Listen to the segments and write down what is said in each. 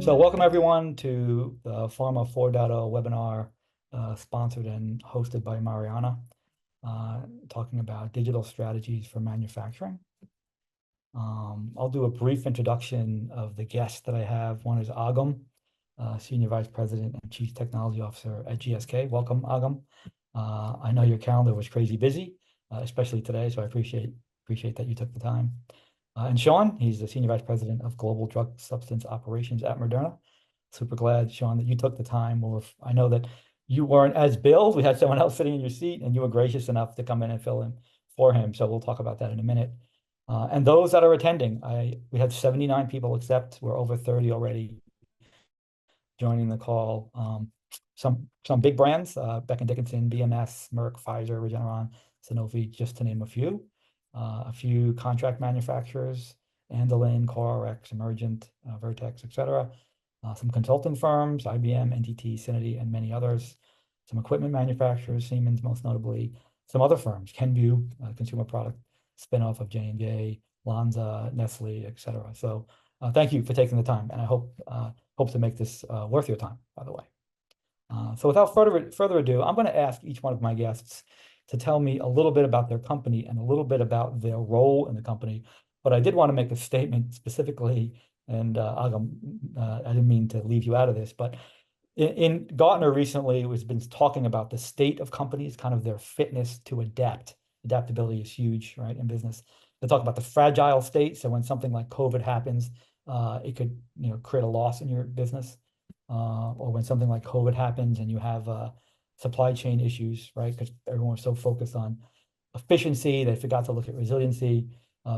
So welcome everyone to the Pharma 4.0 webinar sponsored and hosted by Mariana, talking about digital strategies for manufacturing. I'll do a brief introduction of the guests that I have. One is Agam, Senior Vice President and Chief Technology Officer at GSK. Welcome, Agam. I know your calendar was crazy busy, especially today, so I appreciate that you took the time. And Sean, he's the Senior Vice President of Global Drug Substance Operations at Moderna. Super glad, Sean, that you took the time. Or I know that you weren't as billed. We had someone else sitting in your seat, and you were gracious enough to come in and fill in for him. So we'll talk about that in a minute. And those that are attending, we had 79 people accept. We're over 30 already joining the call. Some big brands, Becton Dickinson, BMS, Merck, Pfizer, Regeneron, Sanofi, just to name a few. A few contract manufacturers, Andolin, CoreRx, Emergent, Vertex, etc. Some consulting firms, IBM, NTT, Cinity, and many others. Some equipment manufacturers, Siemens most notably. Some other firms, Kenvue, consumer product spinoff of J&J, Lonza, Nestle, etc. So thank you for taking the time, and I hope to make this worth your time, by the way. So without further ado, I'm going to ask each one of my guests to tell me a little bit about their company and a little bit about their role in the company. But I did want to make a statement specifically, and Agam, I didn't mean to leave you out of this, but in Gartner recently has been talking about the state of companies, kind of their fitness to adapt. Adaptability is huge, right, in business. They talk about the fragile state. So when something like COVID happens, it could create a loss in your business. Or when something like COVID happens and you have supply chain issues, right? Because everyone was so focused on efficiency, they forgot to look at resiliency.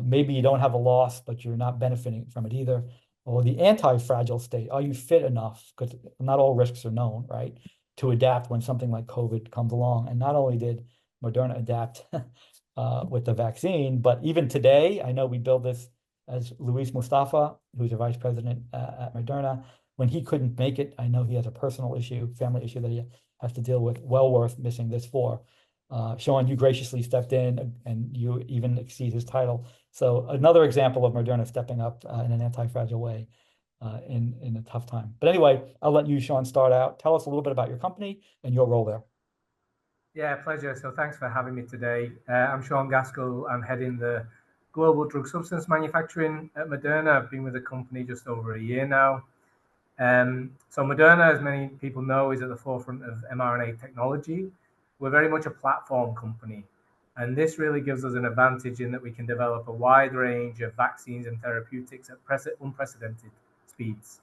Maybe you don't have a loss, but you're not benefiting from it either. Or the anti-fragile state, are you fit enough? Because not all risks are known, right? To adapt when something like COVID comes along. And not only did Moderna adapt with the vaccine, but even today, I know we build this as Luis Mustafa, who's a vice president at Moderna. When he couldn't make it, I know he has a personal issue, family issue that he has to deal with, well worth missing this for. Sean, you graciously stepped in and you even exceed his title. So another example of Moderna stepping up in an anti-fragile way in a tough time. But anyway, I'll let you, Sean, start out. Tell us a little bit about your company and your role there. Yeah, pleasure. So thanks for having me today. I'm Sean Gaskell. I'm heading the Global Drug Substance Manufacturing at Moderna. I've been with the company just over a year now. So Moderna, as many people know, is at the forefront of mRNA technology. We're very much a platform company, and this really gives us an advantage in that we can develop a wide range of vaccines and therapeutics at unprecedented speeds.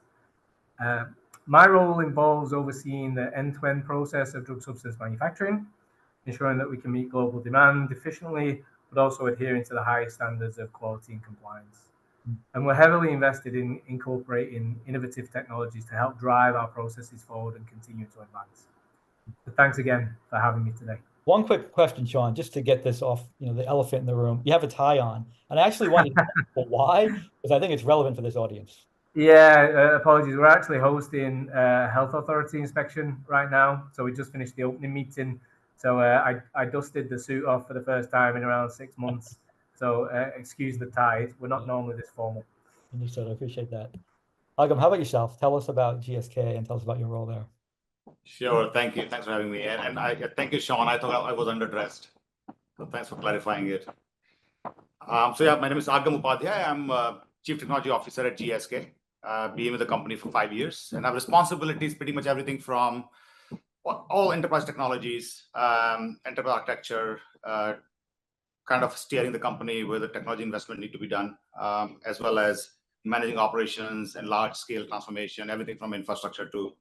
My role involves overseeing the end-to-end process of drug substance manufacturing, ensuring that we can meet global demand efficiently, but also adhering to the highest standards of quality and compliance. And we're heavily invested in incorporating innovative technologies to help drive our processes forward and continue to advance. So thanks again for having me today. One quick question, Sean, just to get this off, the elephant in the room. You have a tie on, and I actually wanted to know why, because I think it's relevant for this audience. Yeah, apologies. We're actually hosting a health authority inspection right now. So we just finished the opening meeting. So I dusted the suit off for the first time in around 6 months. So excuse the tie. We're not normally this formal. Understood. I appreciate that. Agam, how about yourself? Tell us about GSK and tell us about your role there. Sure. Thank you. Thanks for having me. And I thank you, Sean. I thought I was underdressed. So thanks for clarifying it. So yeah, my name is Agam Upadhyay. I'm Chief Technology Officer at GSK. Been with the company for 5 years, and I have responsibilities pretty much everything from all enterprise technologies, enterprise architecture, kind of steering the company where the technology investment need to be done, as well as managing operations and large-scale transformation, everything from infrastructure to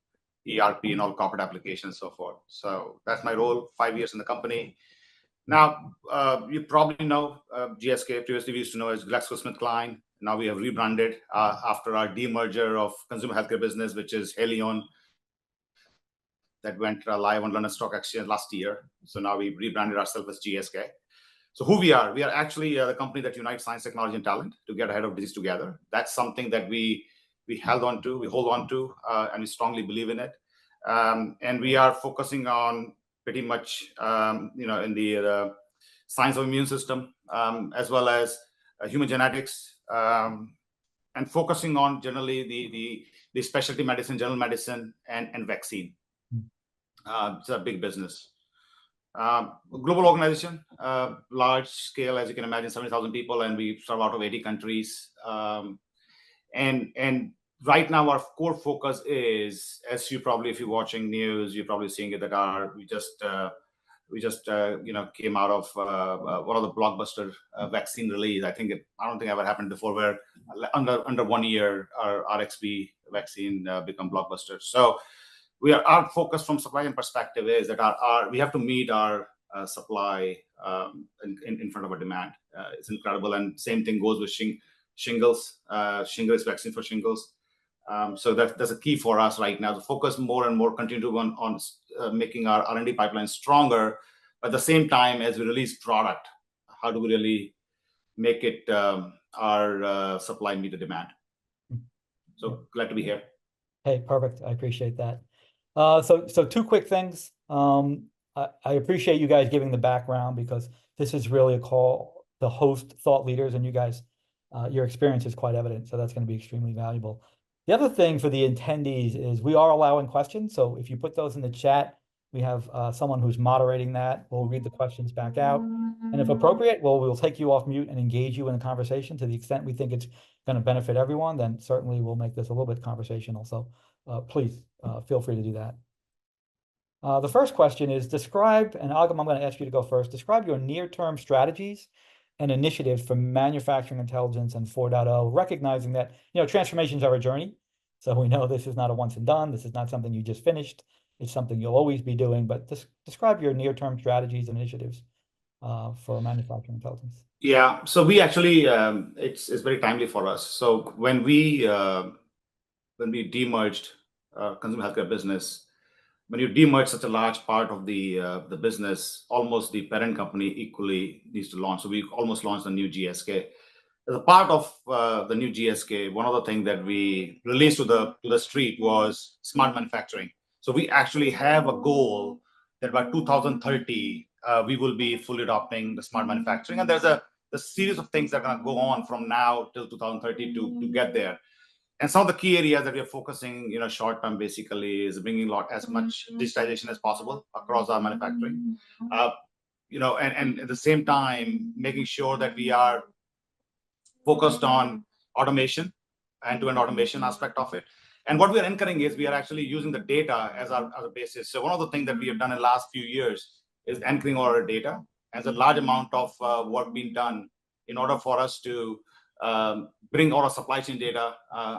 ERP and all corporate applications, so forth. So that's my role, 5 years in the company. Now, you probably know GSK, previously we used to know as GlaxoSmithKline. Now we have rebranded after our demerger of consumer healthcare business, which is Haleon, that went live on London Stock Exchange last year. So now we've rebranded ourselves as GSK. So who we are actually the company that unites science, technology, and talent to get ahead of disease together. That's something that we hold on to, and we strongly believe in it. And we are focusing on pretty much, in the science of immune system, as well as human genetics, and focusing on generally the the specialty medicine, general medicine, and vaccine. It's a big business. Global organization, large scale, as you can imagine, 70,000 people, and we serve out of 80 countries. And right now, our core focus is, as you probably, if you're watching news, you're probably seeing it, that we just came out of one of the blockbuster vaccine release. I don't think ever happened before, where under 1 year our RXV vaccine become blockbuster. So our focus from supply chain perspective is that we have to meet our supply in front of our demand. It's incredible, and same thing goes with shingles. Shingles vaccine for shingles. So that's a key for us right now to focus more and more, continue to on making our R&D pipeline stronger. At the same time, as we release product, how do we really make it our supply meet the demand? So glad to be here. Hey, perfect. I appreciate that. So two quick things. I appreciate you guys giving the background, because this is really a call to host thought leaders, and you guys, your experience is quite evident. So that's going to be extremely valuable. The other thing for the attendees is we are allowing questions. So if you put those in the chat, we have someone who's moderating that. We'll read the questions back out. And if appropriate, we'll take you off mute and engage you in the conversation to the extent we think it's going to benefit everyone. Then certainly we'll make this a little bit conversational. So please feel free to do that. The first question is describe, and Agam, I'm going to ask you to go first. Describe your near-term strategies and initiatives for manufacturing intelligence and 4.0, recognizing that, transformations are a journey. So we know this is not a once and done. This is not something you just finished. It's something you'll always be doing, but describe your near-term strategies and initiatives for manufacturing intelligence. Yeah, so we actually, it's very timely for us. So when we demerged consumer healthcare business, when you demerge such a large part of the business, almost the parent company equally needs to launch. So we almost launched a new GSK. As a part of the new GSK, one of the things that we released to the street was smart manufacturing. So we actually have a goal that by 2030 we will be fully adopting the smart manufacturing, and there's a series of things that are going to go on from now till 2030 to get there. And some of the key areas that we are focusing, short term, basically, is bringing as much digitization as possible across our manufacturing, and at the same time making sure that we are focused on automation, end-to-end automation aspect of it. And what we are anchoring is we are actually using the data as our basis. So one of the things that we have done in the last few years is anchoring our data. As a large amount of work being done in order for us to bring all our supply chain data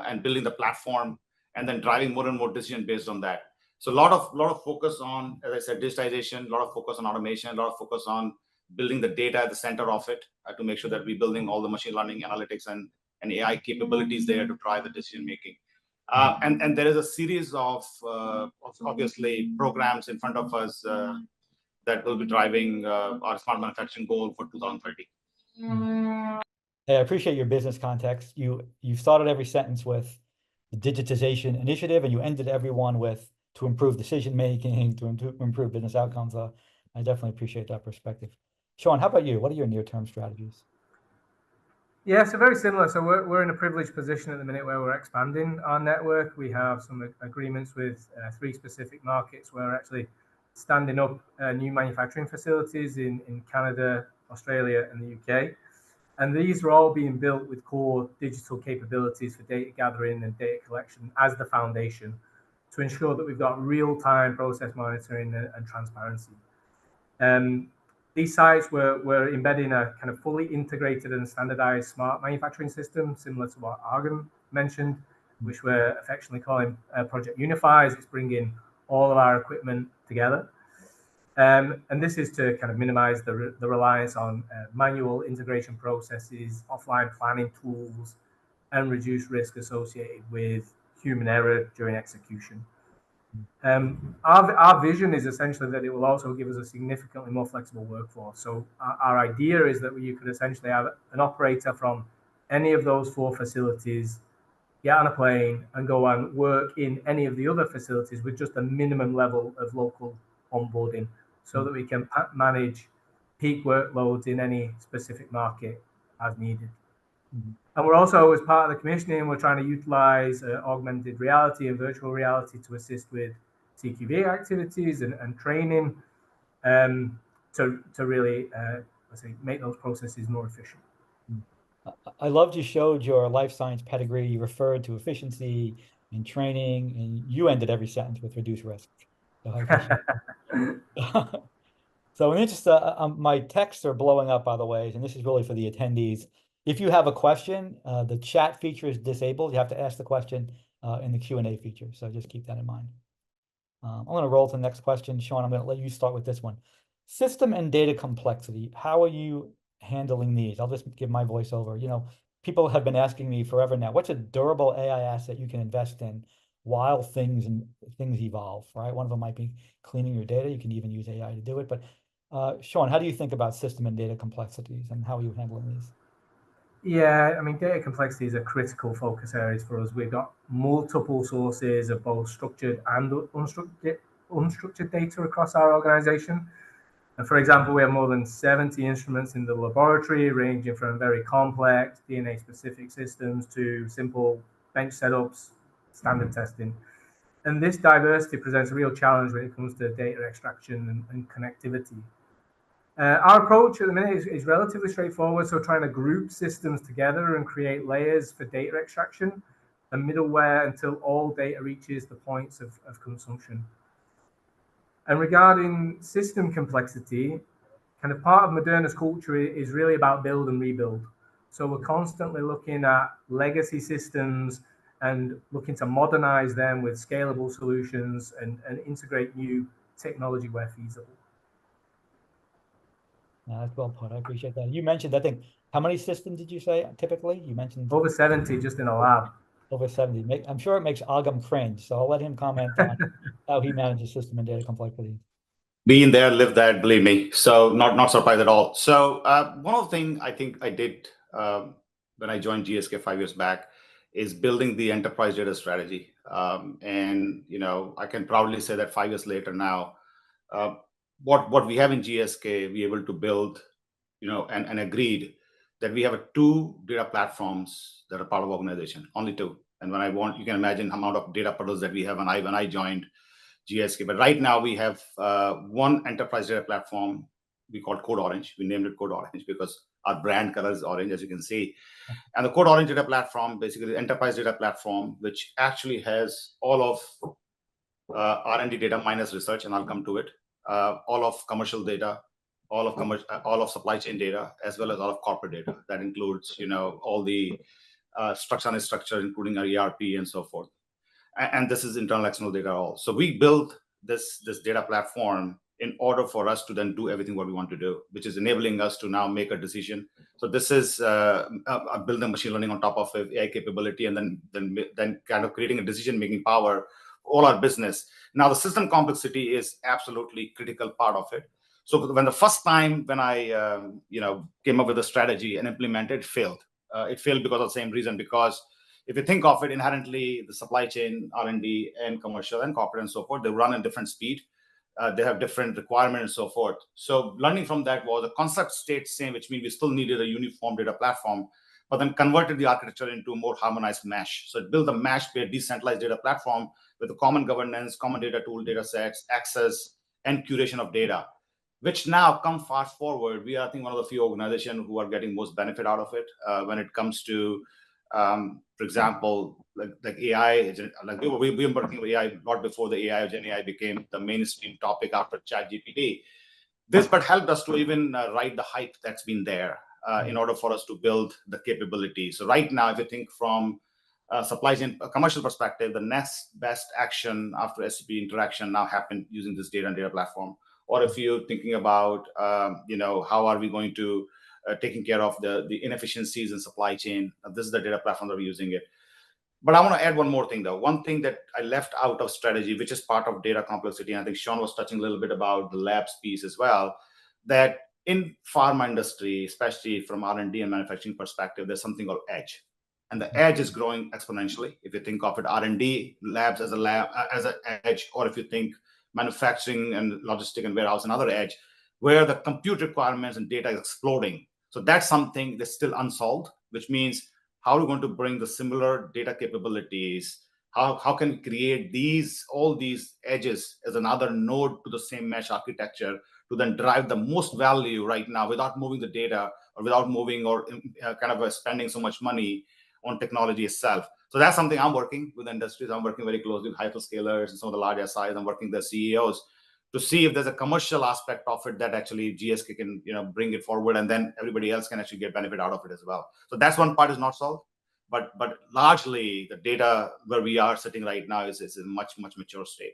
and building the platform, and then driving more and more decision based on that. So a lot of focus on, as I said, digitization, a lot of focus on automation, a lot of focus on building the data at the center of it to make sure that we're building all the machine learning, analytics, and AI capabilities there to drive the decision making. And there is a series of obviously programs in front of us that will be driving our smart manufacturing goal for 2030. Hey, I appreciate your business context. You started every sentence with the digitization initiative, and you ended everyone with to improve decision making, to improve business outcomes. I definitely appreciate that perspective. Sean, how about you? What are your near-term strategies? Yeah, so very similar. So we're in a privileged position at the minute where we're expanding our network. We have some agreements with 3 specific markets where we're actually standing up new manufacturing facilities in Canada, Australia, and the UK. And these are all being built with core digital capabilities for data gathering and data collection as the foundation to ensure that we've got real-time process monitoring and transparency. These sites we're embedding a kind of fully integrated and standardized smart manufacturing system, similar to what Agam mentioned, which we're affectionately calling Project Unifies. It's bringing all of our equipment together. And this is to kind of minimize the reliance on manual integration processes, offline planning tools, and reduce risk associated with human error during execution. Our vision is essentially that it will also give us a significantly more flexible workforce. So our idea is that you could essentially have an operator from any of those 4 facilities get on a plane and go and work in any of the other facilities with just a minimum level of local onboarding, so that we can manage peak workloads in any specific market as needed. Mhm. And we're also, as part of the commissioning, we're trying to utilize augmented reality and virtual reality to assist with CQV activities and training to really, let's say, make those processes more efficient. I loved you showed your life science pedigree. You referred to efficiency and training, and you ended every sentence with reduce risk. So I appreciate it. So in interest, my texts are blowing up, by the way, and this is really for the attendees. If you have a question, the chat feature is disabled. You have to ask the question in the Q&A feature. So just keep that in mind. I'm going to roll to the next question. Sean, I'm going to let you start with this one. System and data complexity. How are you handling these? I'll just give my voiceover. You know, people have been asking me forever now, what's a durable AI asset you can invest in while things evolve, right? One of them might be cleaning your data. You can even use AI to do it. But Sean, how do you think about system and data complexities, and how are you handling these? Yeah, I mean, data complexity is a critical focus areas for us. We've got multiple sources of both structured and unstructured data across our organization. And for example, we have more than 70 instruments in the laboratory, ranging from very complex DNA-specific systems to simple bench setups, standard testing. And this diversity presents a real challenge when it comes to data extraction and connectivity. Our approach at the minute is relatively straightforward. So trying to group systems together and create layers for data extraction and middleware until all data reaches the points of consumption. And regarding system complexity, kind of part of Moderna's culture is really about build and rebuild. So we're constantly looking at legacy systems and looking to modernize them with scalable solutions and integrate new technology where feasible. That's well put. I appreciate that. You mentioned, I think, how many systems did you say typically? You mentioned over 70 just in a lab. Over 70. I'm sure it makes Agam cringe. So I'll let him comment on how he manages system and data complexity. Being there, live that, believe me. So not surprised at all. So one of the things I think I did when I joined GSK 5 years back is building the enterprise data strategy. And I can proudly say that 5 years later now, what we have in GSK, we able to build, and agreed that we have two data platforms that are part of the organization, only two. And you can imagine the amount of data puddles that we have when I joined GSK. But right now we have one enterprise data platform we call Code Orange. We named it Code Orange because our brand color is orange, as you can see. And the Code Orange data platform, basically the enterprise data platform, which actually has all of R&D data minus research, and I'll come to it, all of commercial data, all of supply chain data, as well as all of corporate data. That includes, all the structure and structure, including our ERP and so forth. And this is internal external data all. So we built this data platform in order for us to then do everything what we want to do, which is enabling us to now make a decision. So this is building machine learning on top of AI capability, and then kind of creating a decision-making power for all our business. Now the system complexity is absolutely critical part of it. So when the first time when I came up with a strategy and implemented, it failed. It failed because of the same reason, because if you think of it inherently, the supply chain, R&D, and commercial and corporate and so forth, they run at different speed. They have different requirements and so forth. So learning from that was the concept stayed same, which means we still needed a uniform data platform, but then converted the architecture into a more harmonized mesh. So it built a mesh-based decentralized data platform with a common governance, common data tool, data sets, access, and curation of data, which now come fast forward. We are, I think, one of the few organizations who are getting most benefit out of it when it comes to for example, like AI, like we've been working with AI a lot before the AI or Gen AI became the mainstream topic after ChatGPT. This but helped us to even ride the hype that's been there in order for us to build the capability. So right now, if you think from supply chain commercial perspective, the next best action after SCP interaction now happened using this data and data platform. Or if you're thinking about, how are we going to taking care of the inefficiencies in supply chain. This is the data platform that we're using it. But I want to add one more thing, though. One thing that I left out of strategy, which is part of data complexity, and I think Sean was touching a little bit about the labs piece as well, that in pharma industry, especially from R&D and manufacturing perspective, there's something called edge. And the edge is growing exponentially. If you think of it, R&D labs as an edge, or if you think manufacturing and logistic and warehouse another edge, where the compute requirements and data is exploding. So that's something that's still unsolved. which means how are we going to bring the similar data capabilities? How can we create all these edges as another node to the same mesh architecture to then drive the most value right now without moving the data or without moving or spending so much money on technology itself. So that's something I'm working with industries. I'm working very closely with hyperscalers and some of the large SIs. I'm working with the CEOs to see if there's a commercial aspect of it that actually GSK can bring it forward, and then everybody else can actually get benefit out of it as well. So that's one part is not solved. But largely the data where we are sitting right now is a much mature state.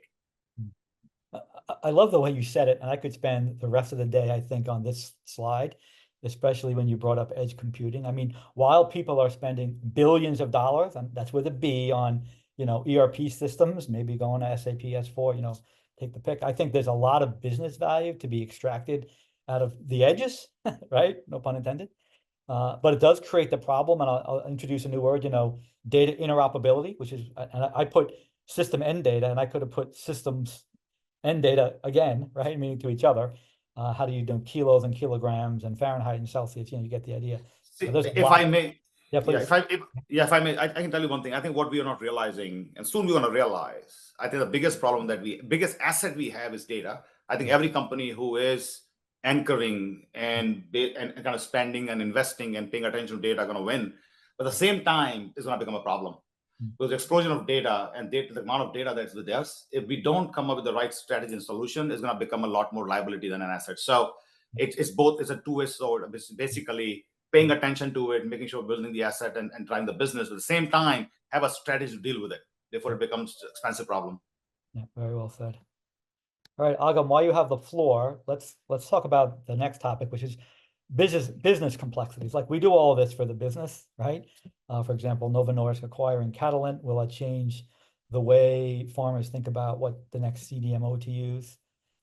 I love the way you said it, and I could spend the rest of the day, I think, on this slide, especially when you brought up edge computing. I mean, while people are spending billions of dollars, and that's with a B, on ERP systems, maybe going to SAP S4, take the pick. I think there's a lot of business value to be extracted out of the edges, right? No pun intended. But it does create the problem, and I'll introduce a new word, data interoperability, which is, and I put system end data, and I could have put systems end data again, right? Meaning to each other. How do you do kilos and kilograms and Fahrenheit and Celsius? You get the idea. See, if I may, yeah, please. If I may, I can tell you one thing. I think what we are not realizing, and soon we're going to realize, I think the biggest biggest asset we have is data. I think every company who is anchoring and kind of spending and investing and paying attention to data are going to win. But at the same time, it's going to become a problem. Because the explosion of data and the amount of data that's with us, if we don't come up with the right strategy and solution, it's going to become a lot more liability than an asset. So it's both, it's a two-way sword. It's basically paying attention to it, making sure we're building the asset and driving the business. At the same time, have a strategy to deal with it before it becomes an expensive problem. Yeah, very well said. All right, Agam, while you have the floor, let's talk about the next topic, which is business complexities. Like, we do all of this for the business, right? For example, Novo Nordisk acquiring Catalent. Will it change the way farmers think about what the next CDMO to use?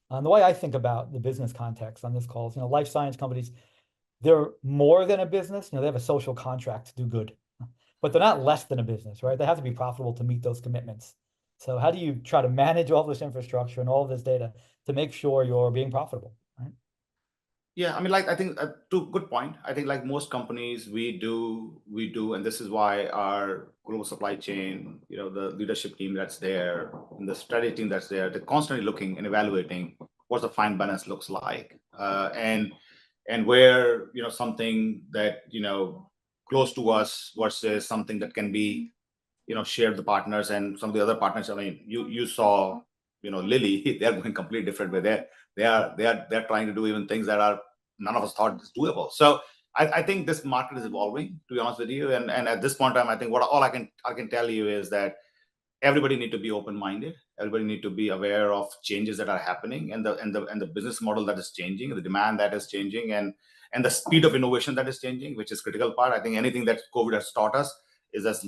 And the way I think about the business context on this call is, life science companies, they're more than a business. They have a social contract to do good, but they're not less than a business, right? They have to be profitable to meet those commitments. So how do you try to manage all this infrastructure and all of this data to make sure you're being profitable, right? Yeah, I mean, I think good point. I think like most companies, we do, and this is why our global supply chain, the leadership team that's there, and the strategy team that's there, they're constantly looking and evaluating what the fine balance looks like, and where something that close to us versus something that can be shared with the partners and some of the other partners. I mean, you saw Lilly, they're going completely different way. They're trying to do even things that are none of us thought is doable. So I think this market is evolving, to be honest with you. And at this point in time, I think all I can tell you is that everybody need to be open-minded. Everybody need to be aware of changes that are happening and the business model that is changing, the demand that is changing, and the speed of innovation that is changing, which is critical part. I think anything that COVID has taught us is that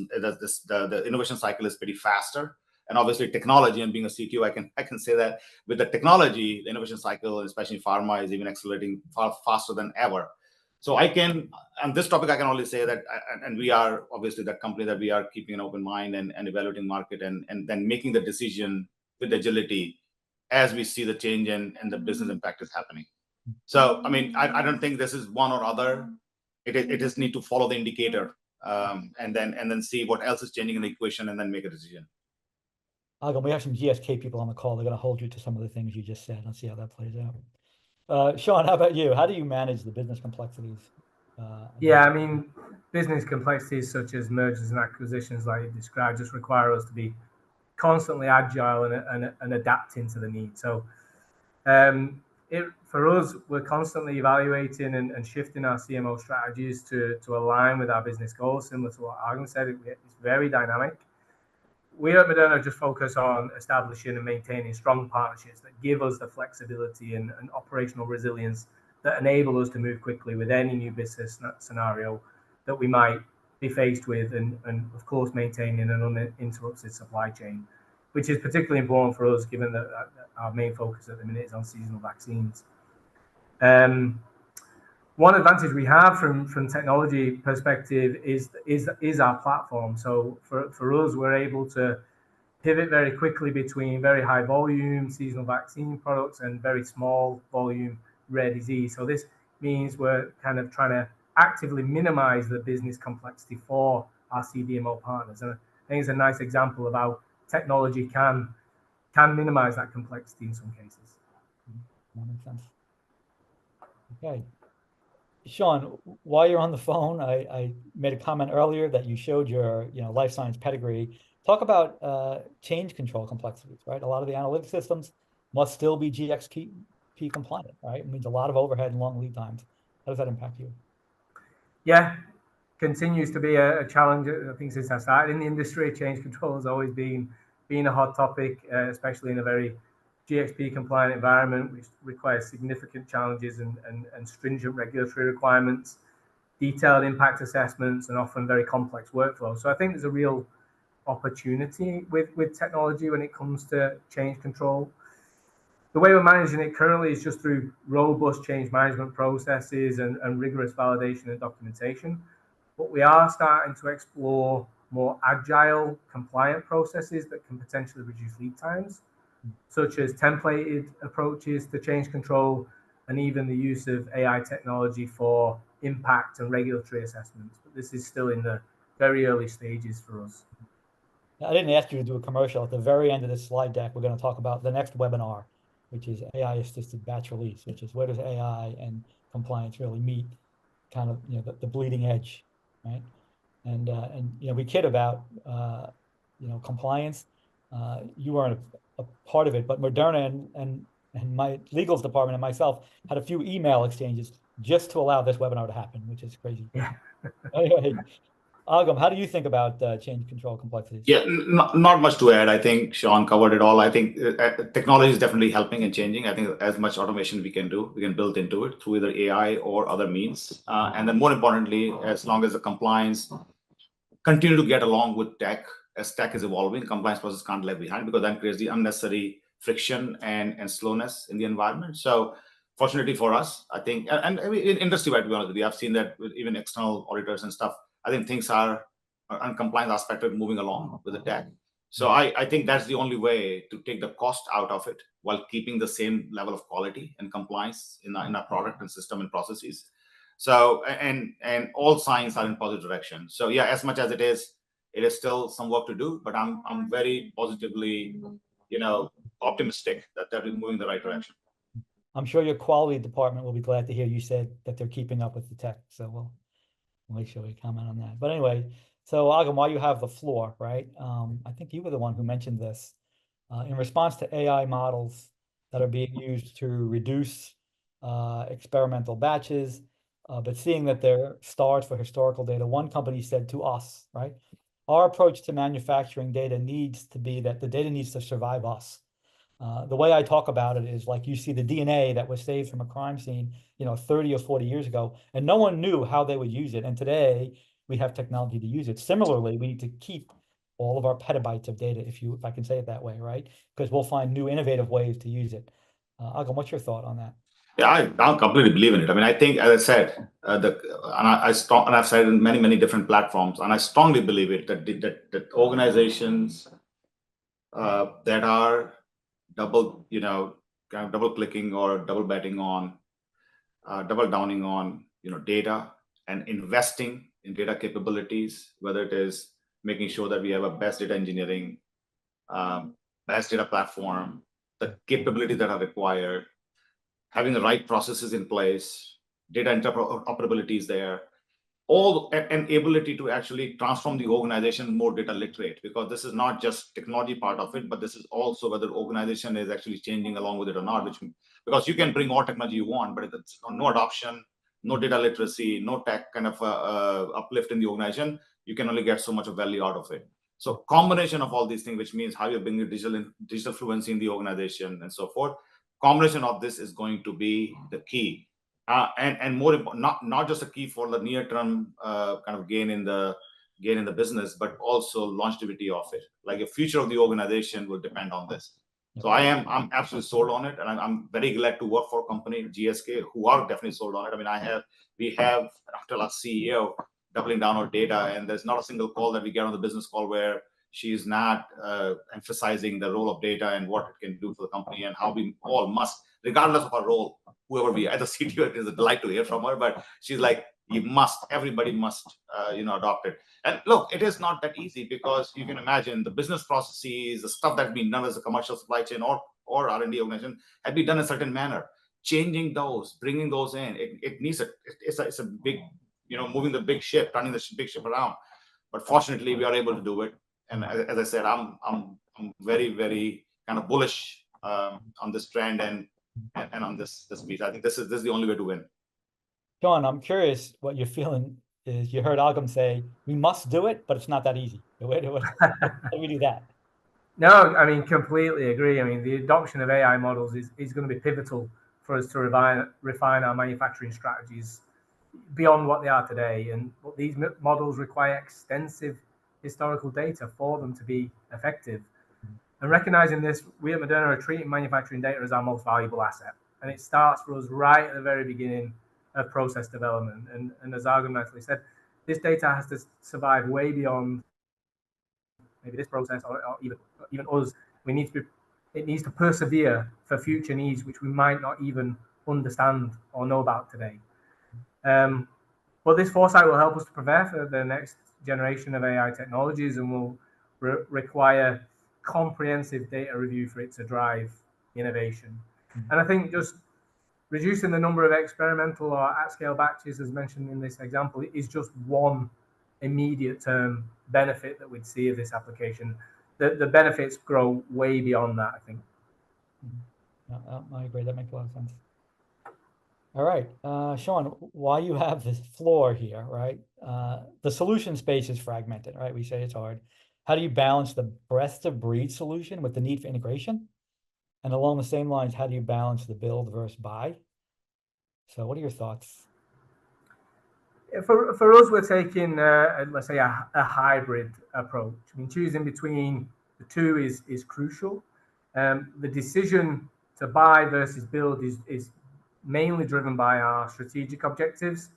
the innovation cycle is pretty faster. And obviously technology, and being a CTO, I can say that with the technology, the innovation cycle, especially pharma, is even accelerating far faster than ever. So on this topic, I can only say that, and we are obviously that company that we are keeping an open mind and evaluating market and then making the decision with agility as we see the change and the business impact is happening. So, I mean, I don't think this is one or other. It just need to follow the indicator and then see what else is changing in the equation and then make a decision. Agam, we have some GSK people on the call. They're going to hold you to some of the things you just said. Let's see how that plays out. Sean, how about you? How do you manage the business complexities? Yeah, I mean, business complexities such as mergers and acquisitions, like you described, just require us to be constantly agile and adapting to the need. So for us, we're constantly evaluating and shifting our CMO strategies to align with our business goals, similar to what Agam said. It's very dynamic. We at Moderna just focus on establishing and maintaining strong partnerships that give us the flexibility and operational resilience that enable us to move quickly with any new business scenario that we might be faced with, and of course maintaining an uninterrupted supply chain, which is particularly important for us given that our main focus at the minute is on seasonal vaccines. One advantage we have from technology perspective is our platform. So for us, we're able to pivot very quickly between very high volume seasonal vaccine products and very small volume rare disease. So this means we're kind of trying to actively minimize the business complexity for our CDMO partners. And I think it's a nice example of how technology can minimize that complexity in some cases. That makes sense. Okay. Sean, while you're on the phone, I made a comment earlier that you showed your life science pedigree. Talk about change control complexities, right? A lot of the analytic systems must still be GXP compliant, right? It means a lot of overhead and long lead times. How does that impact you? Yeah, continues to be a challenge. I think since I started in the industry, change control has always been a hot topic, especially in a very GXP compliant environment, which requires significant challenges and stringent regulatory requirements, detailed impact assessments, and often very complex workflows. So I think there's a real opportunity with technology when it comes to change control. The way we're managing it currently is just through robust change management processes and rigorous validation and documentation. But we are starting to explore more agile, compliant processes that can potentially reduce lead times, such as templated approaches to change control, and even the use of AI technology for impact and regulatory assessments. But this is still in the very early stages for us. I didn't ask you to do a commercial. At the very end of this slide deck, we're going to talk about the next webinar, which is AI-assisted batch release, which is where does AI and compliance really meet, kind of the bleeding edge, right? And we kid about compliance. You weren't a part of it, but Moderna and my legals department and myself had a few email exchanges just to allow this webinar to happen, which is crazy. Yeah. Anyway, Agam, how do you think about change control complexities? Yeah, not much to add. I think Sean covered it all. I think technology is definitely helping and changing. I think as much automation we can do, we can build into it through either AI or other means. And then more importantly, as long as the compliance continue to get along with tech, as tech is evolving, compliance process can't lag behind, because that creates the unnecessary friction and slowness in the environment. So fortunately for us, I think, and in industry-wide, to be honest with you, I've seen that with even external auditors and stuff, I think things are on compliance aspect of moving along with the tech. So I think that's the only way to take the cost out of it while keeping the same level of quality and compliance in our product and system and processes. So and all signs are in positive direction. So yeah, as much as it is still some work to do, but I'm very positively, optimistic that we're moving in the right direction. I'm sure your quality department will be glad to hear you said that they're keeping up with the tech. So we'll make sure we comment on that. But anyway, so Agam, while you have the floor, right? I think you were the one who mentioned this. In response to AI models that are being used to reduce experimental batches, but seeing that they're starved for historical data, one company said to us, right? Our approach to manufacturing data needs to be that the data needs to survive us. The way I talk about it is like you see the DNA that was saved from a crime scene, 30 or 40 years ago, and no one knew how they would use it. And today we have technology to use it. Similarly, we need to keep all of our petabytes of data, if I can say it that way, right? Because we'll find new innovative ways to use it. Agam, what's your thought on that? Yeah, I completely believe in it. I mean, I think, as I said, I've said it in many different platforms, and I strongly believe it that organizations that are double clicking or double betting on, double downing on, data and investing in data capabilities, whether it is making sure that we have a best data engineering, best data platform, the capabilities that are required, having the right processes in place, data interoperability is there, all an ability to actually transform the organization more data literate, because this is not just technology part of it, but this is also whether organization is actually changing along with it or not, because you can bring all technology you want, but if it's no adoption, no data literacy, no tech kind of uplift in the organization, you can only get so much of value out of it. So combination of all these things, which means how you bring digital fluency in the organization and so forth, combination of this is going to be the key. And more important, not just a key for the near term kind of gain in the business, but also longevity of it. Like the future of the organization will depend on this. So I'm absolutely sold on it, and I'm very glad to work for a company, GSK, who are definitely sold on it. I mean, we have after last CEO doubling down on data, and there's not a single call that we get on the business call where she's not emphasizing the role of data and what it can do for the company, and how we all must, regardless of our role, whoever we are, the CTO, it is a delight to hear from her, but she's like, everybody must, adopt it. And look, it is not that easy, because you can imagine the business processes, the stuff that's been done as a commercial supply chain or R&D organization had been done in a certain manner. Changing those, bringing those in, it needs it's a big, moving the big ship, turning the big ship around. But fortunately, we are able to do it. And as I said, I'm very, very kind of bullish on this trend and on this piece. I think this is the only way to win. Sean, I'm curious what you're feeling is you heard Agam say, we must do it, but it's not that easy. How do we do that? No, I mean, completely agree. I mean, the adoption of AI models is going to be pivotal for us to refine our manufacturing strategies beyond what they are today. And these models require extensive historical data for them to be effective. And recognizing this, we at Moderna are treating manufacturing data as our most valuable asset. And it starts for us right at the very beginning of process development. And as Agam actually said, this data has to survive way beyond maybe this process or even us. It needs to persevere for future needs, which we might not even understand or know about today. But this foresight will help us to prepare for the next generation of AI technologies, and will require comprehensive data review for it to drive innovation. And I think just reducing the number of experimental or at-scale batches, as mentioned in this example, is just one immediate term benefit that we'd see of this application. The benefits grow way beyond that, I think. I agree. That makes a lot of sense. All right, Sean, while you have this floor here, right? The solution space is fragmented, right? We say it's hard. How do you balance the best of breed solution with the need for integration? And along the same lines, how do you balance the build versus buy? So what are your thoughts? For us, we're taking, let's say, a hybrid approach. I mean, choosing between the two is crucial. The decision to buy versus build is mainly driven by our strategic objectives,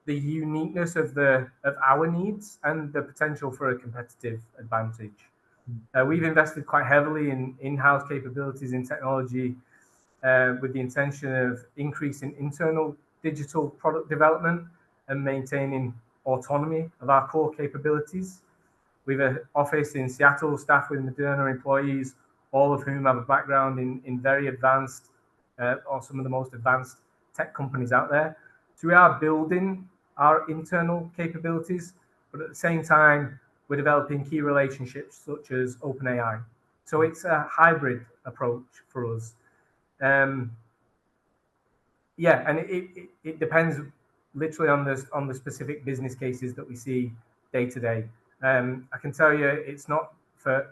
the uniqueness of our needs, and the potential for a competitive advantage. We've invested quite heavily in in-house capabilities in technology with the intention of increasing internal digital product development and maintaining autonomy of our core capabilities. We have an office in Seattle staffed with Moderna employees, all of whom have a background in very advanced or some of the most advanced tech companies out there. So we are building our internal capabilities, but at the same time, we're developing key relationships such as OpenAI. So it's a hybrid approach for us. And it depends literally on the specific business cases that we see day to day. I can tell you, it's not for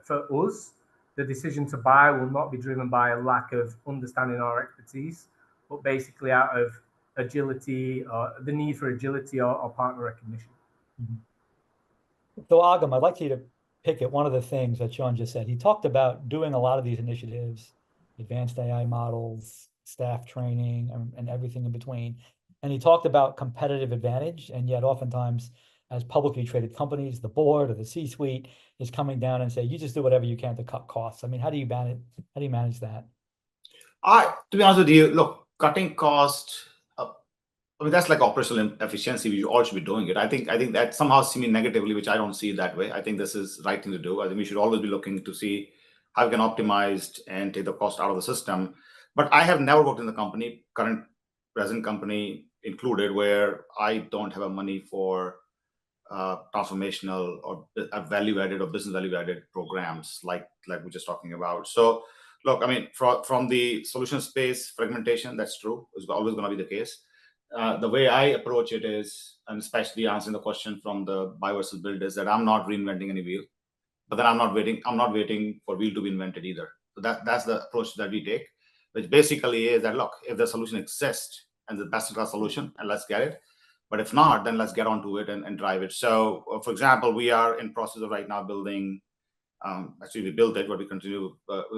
us. The decision to buy will not be driven by a lack of understanding our expertise, but basically out of agility or the need for agility or partner recognition. So Agam, I'd like you to pick at one of the things that Sean just said. He talked about doing a lot of these initiatives, advanced AI models, staff training, and everything in between. And he talked about competitive advantage, and yet oftentimes as publicly traded companies, the board or the C-suite is coming down and say, you just do whatever you can to cut costs. I mean, how do you manage that? To be honest with you, look, cutting cost, I mean, that's like operational efficiency. We all should be doing it. I think that somehow seeming negatively, which I don't see that way. I think this is the right thing to do. I think we should always be looking to see how we can optimize and take the cost out of the system. But I have never worked in the company, present company included, where I don't have a money for transformational or value-added or business value-added programs like we're just talking about. So look, I mean, from the solution space, fragmentation, that's true. It's always going to be the case. The way I approach it is, and especially answering the question from the buy versus build, is that I'm not reinventing any wheel, but then I'm not waiting for wheel to be invented either. So that's the approach that we take, which basically is that, look, if the solution exists and the best in class solution, and let's get it. But if not, then let's get onto it and drive it. So, for example, we are in process of right now building. Actually, we built it, but we continue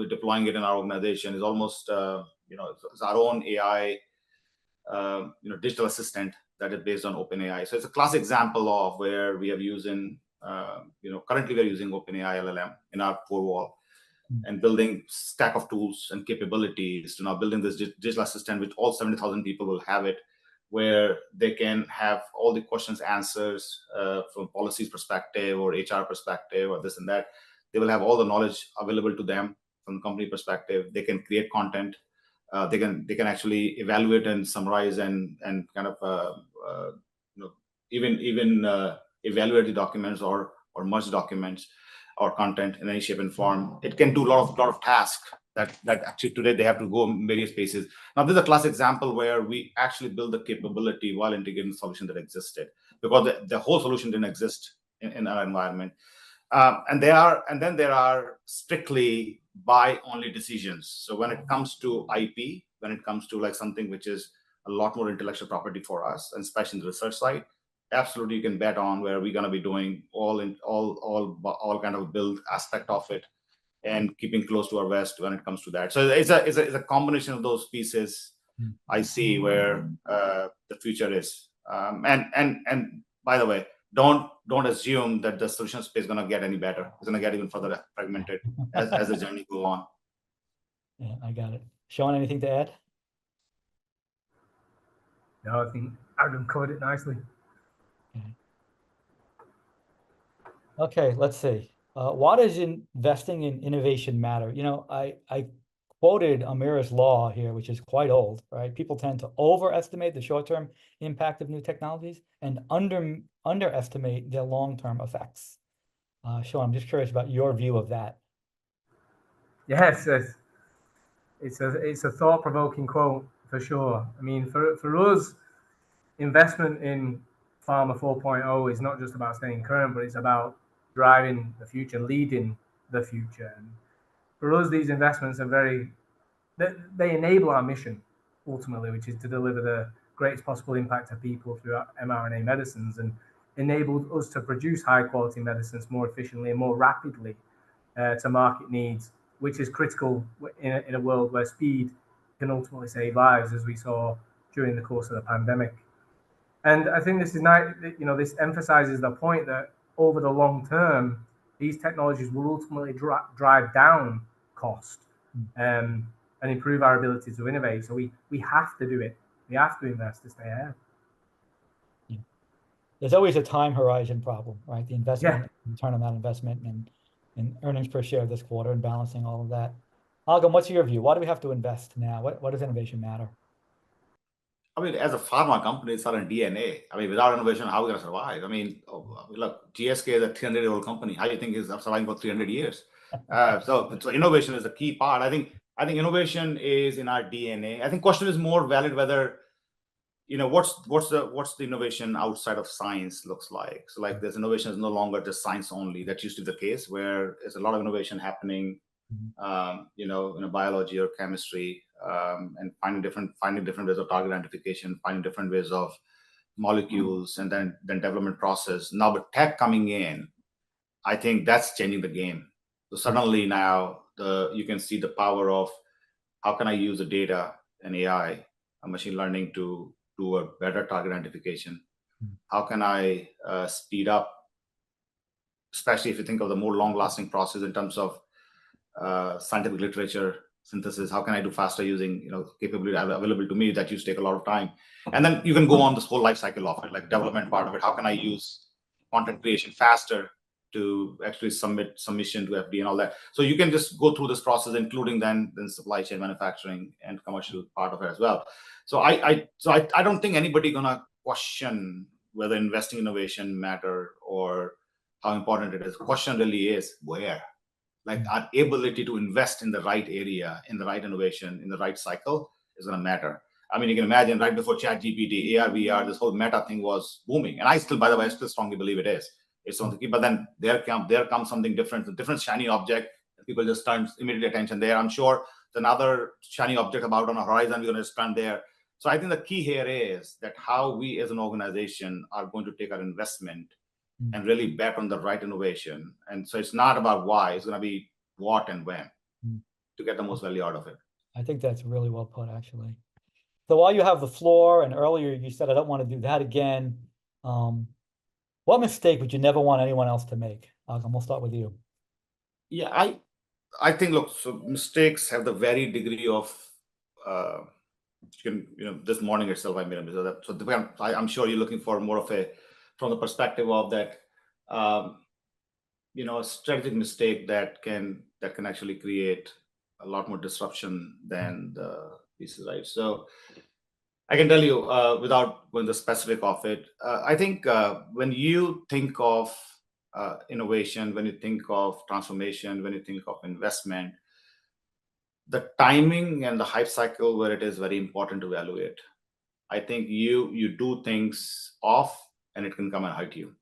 deploying it in our organization. It's almost it's our own AI. Digital assistant that is based on OpenAI. So it's a classic example of where we are using, currently we're using OpenAI LLM in our core and building stack of tools and capabilities to now building this digital assistant, which all 70,000 people will have it, where they can have all the questions answers from policies perspective or HR perspective or this and that. They will have all the knowledge available to them from the company perspective. They can create content. They can actually evaluate and summarize and kind of even evaluate the documents or merge documents or content in any shape and form. It can do a lot of tasks that actually today they have to go in various spaces. Now, this is a classic example where we actually build the capability while integrating the solution that existed, because the whole solution didn't exist in our environment. And then there are strictly buy-only decisions. So when it comes to IP, when it comes to like something which is a lot more intellectual property for us, and especially in the research side, absolutely you can bet on where we're going to be doing all kind of build aspect of it and keeping close to our vest when it comes to that. So it's a combination of those pieces I see where the future is. And by the way, don't assume that the solution space is going to get any better. It's going to get even further fragmented as the journey go on. Yeah, I got it. Sean, anything to add? No, I think Agam covered it nicely. Okay, let's see. Why does investing in innovation matter? You know, I quoted Amira's law here, which is quite old, right? People tend to overestimate the short-term impact of new technologies and underestimate their long-term effects. Sean, I'm just curious about your view of that. Yes, it's a thought-provoking quote for sure. I mean, for us, investment in Pharma 4.0 is not just about staying current, but it's about driving the future, leading the future. And for us, these investments are they enable our mission ultimately, which is to deliver the greatest possible impact to people through mRNA medicines, and enabled us to produce high quality medicines more efficiently and more rapidly to market needs, which is critical in a world where speed can ultimately save lives, as we saw during the course of the pandemic. And I think this is nice, you know, this emphasizes the point that over the long term, these technologies will ultimately drive down cost and improve our ability to innovate. So we have to do it. We have to invest to stay ahead. Yeah. There's always a time horizon problem, right? The investment, return on that investment, and earnings per share this quarter, and balancing all of that. Agam, what's your view? Why do we have to invest now? What does innovation matter? I mean, as a pharma company, it's our DNA. I mean, without innovation, how are we going to survive? I mean, look, GSK is a 300-year-old company. How do you think it's surviving for 300 years? So innovation is a key part. I think innovation is in our DNA. I think question is more valid whether, you know, what's the innovation outside of science looks like. So like this innovation is no longer just science only. That used to be the case, where there's a lot of innovation happening, you know, in biology or chemistry, and finding different ways of target identification, finding different ways of molecules, and then development process. Now with tech coming in, I think that's changing the game. So suddenly now you can see the power of how can I use the data and AI and machine learning to do a better target identification. How can I speed up, especially if you think of the more long-lasting process in terms of scientific literature synthesis? How can I do faster using, you know, capability available to me that used to take a lot of time? And then you can go on this whole life cycle of it, like development part of it. How can I use content creation faster to actually submission to FDA and all that? So you can just go through this process, including then supply chain, manufacturing, and commercial part of it as well. So I don't think anybody gonna question whether investing in innovation matter or how important it is. The question really is where. Like our ability to invest in the right area, in the right innovation, in the right cycle is going to matter. I mean, you can imagine right before ChatGPT, AR, VR, this whole meta thing was booming. And I still, by the way, I still strongly believe it is. It's something, but then there comes something different, a different shiny object. People just turn immediate attention there. I'm sure there's another shiny object about on the horizon. We're going to stand there. So I think the key here is that how we as an organization are going to take our investment and really bet on the right innovation. And so it's not about why, it's going to be what and when to get the most value out of it. I think that's really well put, actually. So while you have the floor, and earlier you said, I don't want to do that again. What mistake would you never want anyone else to make? Agam, we'll start with you. Yeah, I think, look, so mistakes have the very degree of This morning itself I made a mistake. I'm sure you're looking for more of from the perspective of that, a strategic mistake that can actually create a lot more disruption than the pieces, right? So I can tell you, without going the specific of it, I think when you think of innovation, when you think of transformation, when you think of investment, the timing and the hype cycle where it is very important to evaluate. I think you do things off and it can come and hurt you.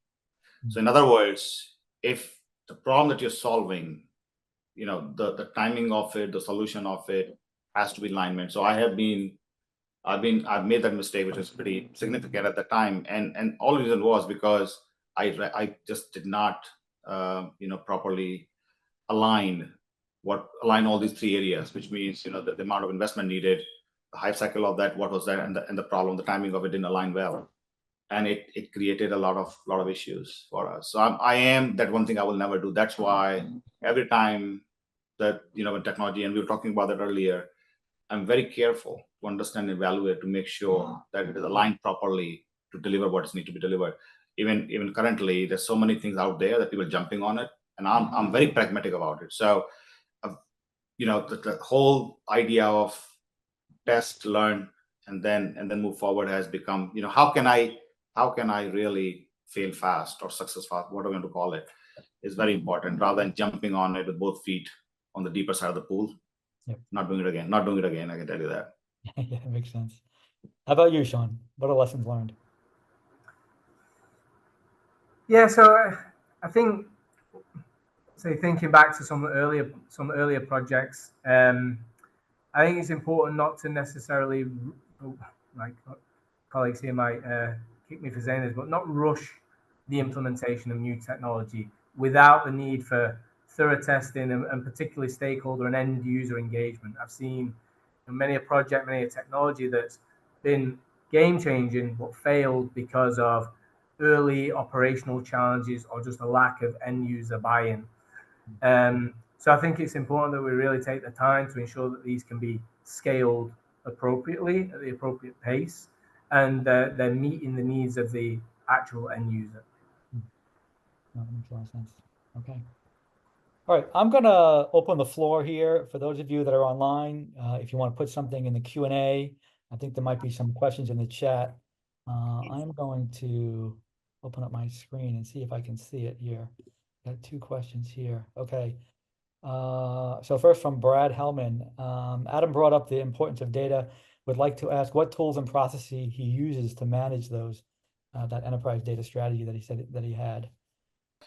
So in other words, if the problem that you're solving, the timing of it, the solution of it has to be alignment. So I've made that mistake, which was pretty significant at the time, and all the reason was because I just did not properly align all these three areas, which means the amount of investment needed, the hype cycle of that, what was that, and the problem, the timing of it didn't align well, and it created a lot of issues for us. So I am that one thing I will never do. That's why every time that in technology, and we were talking about that earlier, I'm very careful to understand and evaluate to make sure that it is aligned properly to deliver what needs to be delivered. Even currently, there's so many things out there that people are jumping on it, and I'm very pragmatic about it. So, the whole idea of test, learn, and then move forward has become, how can I really fail fast or success fast, whatever you want to call it, is very important, rather than jumping on it with both feet on the deeper side of the pool. Yep. Not doing it again, I can tell you that. Yeah, it makes sense. How about you, Sean? What are lessons learned? Yeah, so I think, thinking back to some earlier projects, I think it's important not to necessarily, like colleagues here might kick me for saying this, but not rush the implementation of new technology without the need for thorough testing and particularly stakeholder and end user engagement. I've seen many a project, many a technology that's been game changing but failed because of early operational challenges or just a lack of end user buy-in. So I think it's important that we really take the time to ensure that these can be scaled appropriately at the appropriate pace, and they're meeting the needs of the actual end user. That makes a lot of sense. Okay. All right, I'm gonna open the floor here for those of you that are online. If you want to put something in the Q&A, I think there might be some questions in the chat. I'm going to open up my screen and see if I can see it here. Got two questions here. Okay. So first from Brad Hellman, Adam brought up the importance of data. Would like to ask what tools and processes he uses to manage those, that enterprise data strategy that he said that he had.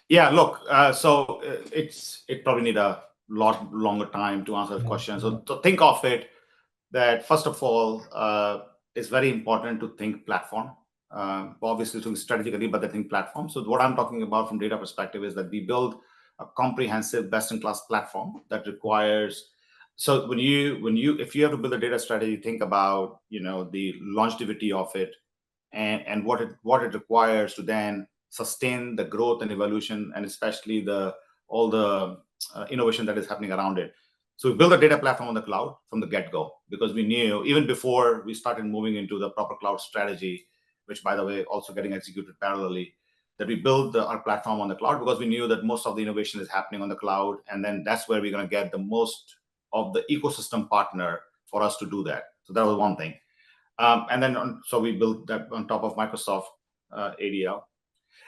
Yeah, look, so it probably need a lot longer time to answer the question. So to think of it, that first of all, it's very important to think platform. Obviously, think strategically, but they think platform. So what I'm talking about from data perspective is that we build a comprehensive, best-in-class platform that requires. So if you have to build a data strategy, think about the longevity of it, and what it requires to then sustain the growth and evolution, and especially all the innovation that is happening around it. So we built a data platform on the cloud from the get-go, because we knew, even before we started moving into the proper cloud strategy, which, by the way, also getting executed parallelly, that we built our platform on the cloud, because we knew that most of the innovation is happening on the cloud, and then that's where we're going to get the most of the ecosystem partner for us to do that. So that was one thing. And then, so we built that on top of Microsoft ADL.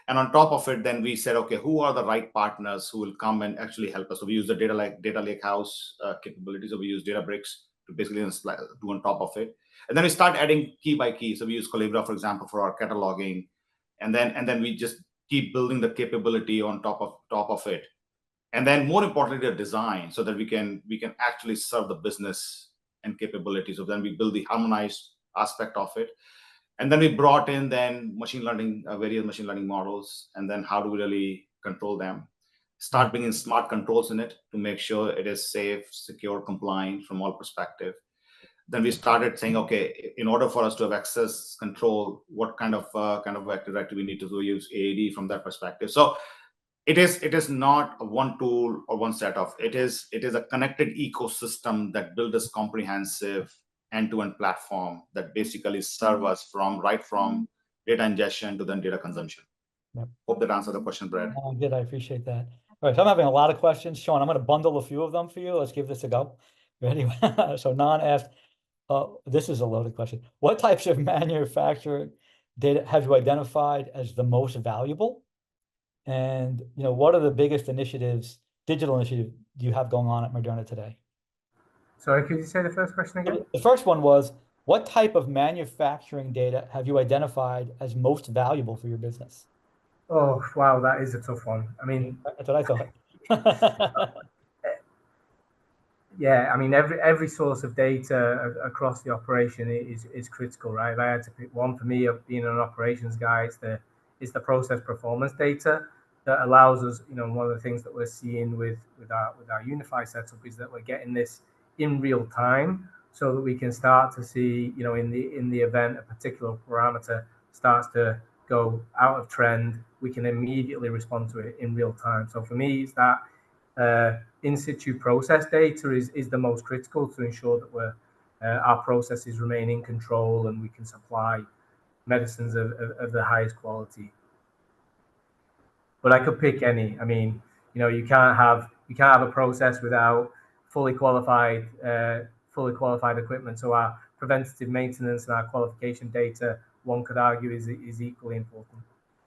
And on top of it, then we said, okay, who are the right partners who will come and actually help us? So we use the data lakehouse capabilities. So we use Databricks to basically do on top of it. And then we start adding key by key. So we use Collabra, for example, for our cataloging. And then we just keep building the capability on top of it. And then more importantly, the design, so that we can actually serve the business and capabilities. So then we build the harmonized aspect of it. And then we brought in then machine learning, various machine learning models, and then how do we really control them? Start bringing smart controls in it to make sure it is safe, secure, compliant from all perspective. Then we started saying, okay, in order for us to have access control, what kind of active directory we need to do, use AAD from that perspective. So it is not a one tool or one set of. It is a connected ecosystem that builds this comprehensive end-to-end platform that basically serve us from data ingestion to then data consumption. Yep. Hope that answered the question, Brad. Good, I appreciate that. All right, so I'm having a lot of questions. Sean, I'm going to bundle a few of them for you. Let's give this a go. Ready? So Nan asked, this is a loaded question. What types of manufacturing data have you identified as the most valuable? And what are the biggest digital initiatives do you have going on at Moderna today? Sorry, could you say the first question again? The first one was, what type of manufacturing data have you identified as most valuable for your business? Oh, wow, that is a tough one. I mean, that's what I thought. Yeah, I mean, every source of data across the operation is critical, right? If I had to pick one, for me, of being an operations guy, it's the process performance data that allows us. One of the things that we're seeing with our Unify setup is that we're getting this in real time, so that we can start to see, in the event a particular parameter starts to go out of trend, we can immediately respond to it in real time. So for me, it's that in situ process data is the most critical to ensure that our processes remain in control and we can supply medicines of the highest quality. But I could pick any. I mean, you can't have a process without fully qualified equipment. So our preventative maintenance and our qualification data, one could argue, is equally important.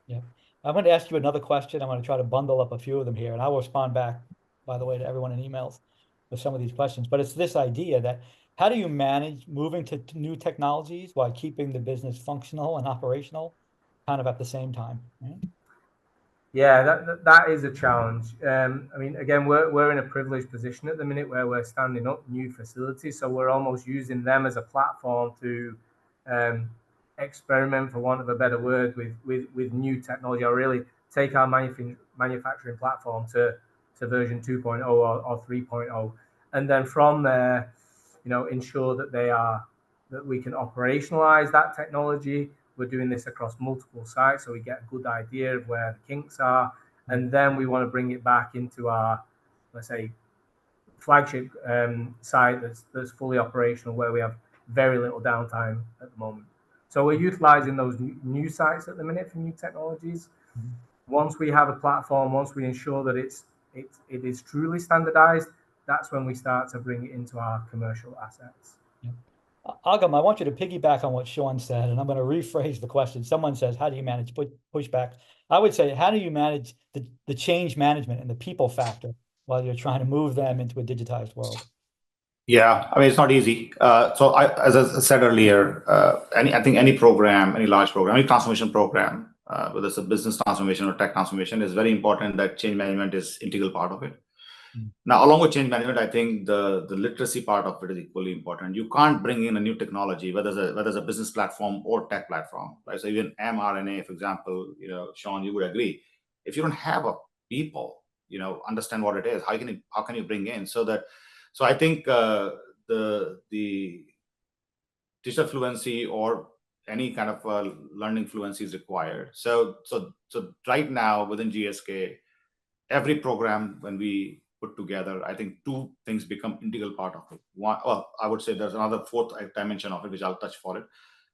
Yeah. I'm going to ask you another question. I'm going to try to bundle up a few of them here, and I will respond back, by the way, to everyone in emails with some of these questions. But it's this idea that how do you manage moving to new technologies while keeping the business functional and operational kind of at the same time? Right? Yeah, that is a challenge. I mean, again, we're in a privileged position at the minute where we're standing up new facilities, so we're almost using them as a platform to experiment, for want of a better word, with new technology, or really take our manufacturing platform to version 2.0 or 3.0, and then from there, ensure that we can operationalize that technology. We're doing this across multiple sites, so we get a good idea of where the kinks are, and then we want to bring it back into our, let's say, flagship site that's fully operational, where we have very little downtime at the moment. So we're utilizing those new sites at the minute for new technologies. Mm-hmm. Once we have a platform, once we ensure that it is truly standardized, that's when we start to bring it into our commercial assets. Yeah. Agam, I want you to piggyback on what Sean said, and I'm going to rephrase the question. Someone says, how do you manage pushback? I would say, how do you manage the change management and the people factor while you're trying to move them into a digitized world? Yeah, I mean, it's not easy. So as I said earlier, I think any program, any large program, any transformation program, whether it's a business transformation or tech transformation, is very important that change management is integral part of it. Now, along with change management, I think the literacy part of it is equally important. You can't bring in a new technology, whether it's a business platform or tech platform, right? So even mRNA, for example, Sean, you would agree, if you don't have a people, understand what it is, how can you bring in so I think the digital fluency or any kind of learning fluency is required. So right now within GSK, every program when we put together, I think two things become integral part of it. One, well, I would say there's another fourth dimension of it, which I'll touch for it.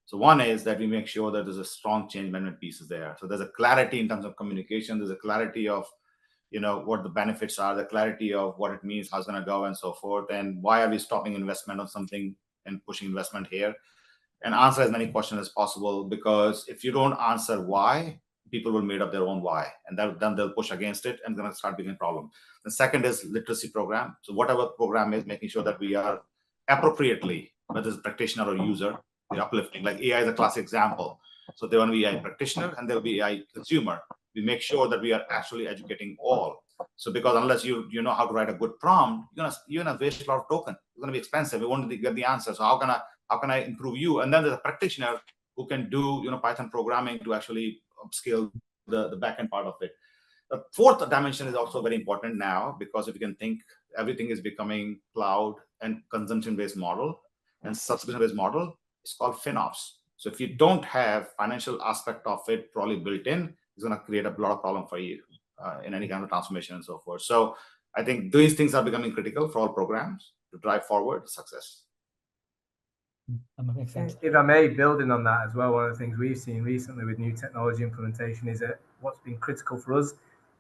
So one is that we make sure that there's a strong change management piece there. So there's a clarity in terms of communication. There's a clarity of, what the benefits are, the clarity of what it means, how it's going to go, and so forth. And why are we stopping investment on something and pushing investment here? And answer as many questions as possible, because if you don't answer why, people will make up their own why, and then they'll push against it and going to start becoming a problem. The second is literacy program. So whatever program is, making sure that we are appropriately, whether it's practitioner or user, we're uplifting. Like AI is a classic example. So there will be AI practitioner and there will be AI consumer. We make sure that we are actually educating all. So because unless you know how to write a good prompt, you're gonna waste a lot of token. It's gonna be expensive. We want to get the answer. So how can I improve you? And then there's a practitioner who can do Python programming to actually upscale the backend part of it. The fourth dimension is also very important now, because if you can think, everything is becoming cloud and consumption-based model and subscription-based model. It's called FinOps. So if you don't have financial aspect of it probably built in, it's going to create a lot of problem for you in any kind of transformation and so forth. So I think these things are becoming critical for all programs to drive forward success. That makes sense. If I may, building on that as well, one of the things we've seen recently with new technology implementation is that what's been critical for us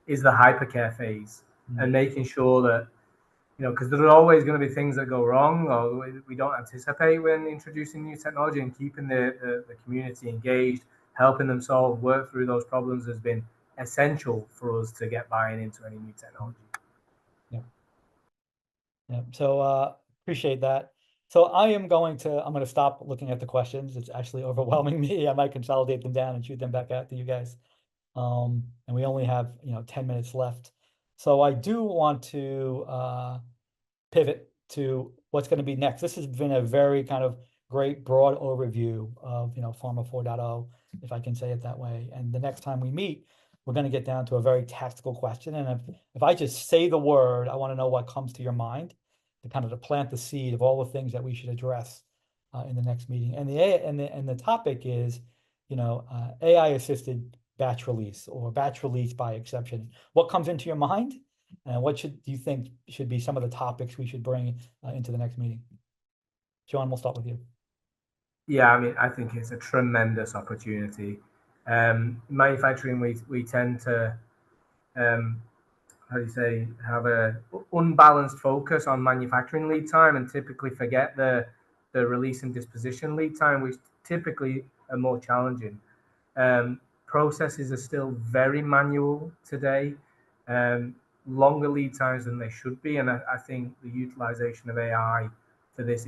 is the hypercare phase and making sure that, because there are always going to be things that go wrong or we don't anticipate when introducing new technology, and keeping the community engaged, helping them work through those problems has been essential for us to get buying into any new technology. Yeah. So appreciate that. So I'm going to stop looking at the questions. It's actually overwhelming me. I might consolidate them down and shoot them back out to you guys. And we only have 10 minutes left. So I do want to pivot to what's going to be next. This has been a very kind of great broad overview of Pharma 4.0, if I can say it that way. And the next time we meet, we're going to get down to a very tactical question. And if I just say the word, I want to know what comes to your mind, to kind of to plant the seed of all the things that we should address in the next meeting. And the topic is, AI assisted batch release or batch release by exception. What comes into your mind? And what do you think should be some of the topics we should bring into the next meeting? Sean, we'll start with you. Yeah, I mean, I think it's a tremendous opportunity. Manufacturing, we tend to, have a unbalanced focus on manufacturing lead time and typically forget the release and disposition lead time, which typically are more challenging. Processes are still very manual today, longer lead times than they should be. And I think the utilization of AI for this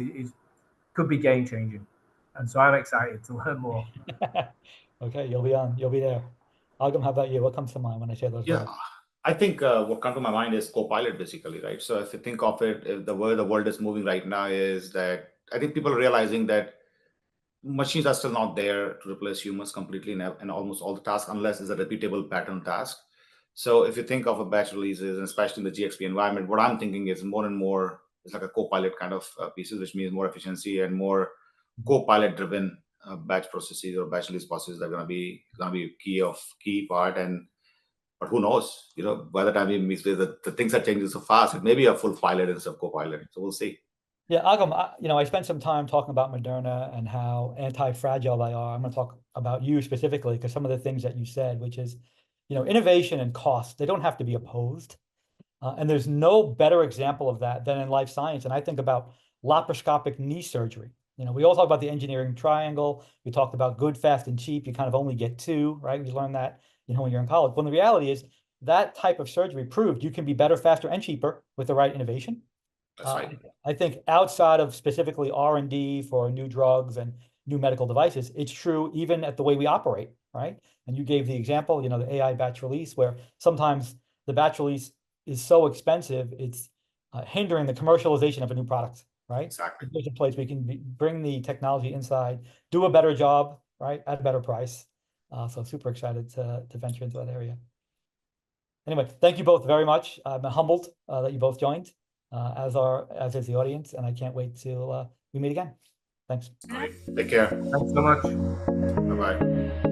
could be game changing. And so I'm excited to learn more. Okay, you'll be there. Agam, how about you? What comes to mind when I say those words? I think what comes to my mind is Copilot, basically, right? So if you think of it, the way the world is moving right now is that I think people are realizing that machines are still not there to replace humans completely in almost all the tasks, unless it's a repeatable pattern task. So if you think of a batch releases, and especially in the GXP environment, what I'm thinking is more and more, it's like a Copilot kind of pieces, which means more efficiency and more Copilot driven batch processes or batch release processes that are going to be key part. But who knows? By the time we meet, the things are changing so fast. It may be a full pilot instead of Copilot. So we'll see. Yeah, Agam, I spent some time talking about Moderna and how anti-fragile they are. I'm going to talk about you specifically because some of the things that you said, which is, innovation and cost, they don't have to be opposed. And there's no better example of that than in life science. And I think about laparoscopic knee surgery. We all talk about the engineering triangle. We talked about good, fast, and cheap. You kind of only get two, right? We learned that, when you're in college. When the reality is that type of surgery proved you can be better, faster, and cheaper with the right innovation. That's right. I think outside of specifically R&D for new drugs and new medical devices, it's true even at the way we operate, right? And you gave the example, the AI batch release, where sometimes the batch release is so expensive, it's hindering the commercialization of a new product, right? Exactly. There's a place we can bring the technology inside, do a better job, right, at a better price. So super excited to venture into that area. Anyway, thank you both very much. I'm humbled that you both joined, as is the audience, and I can't wait till we meet again. Thanks. All right. Take care. Thanks so much. Bye-bye.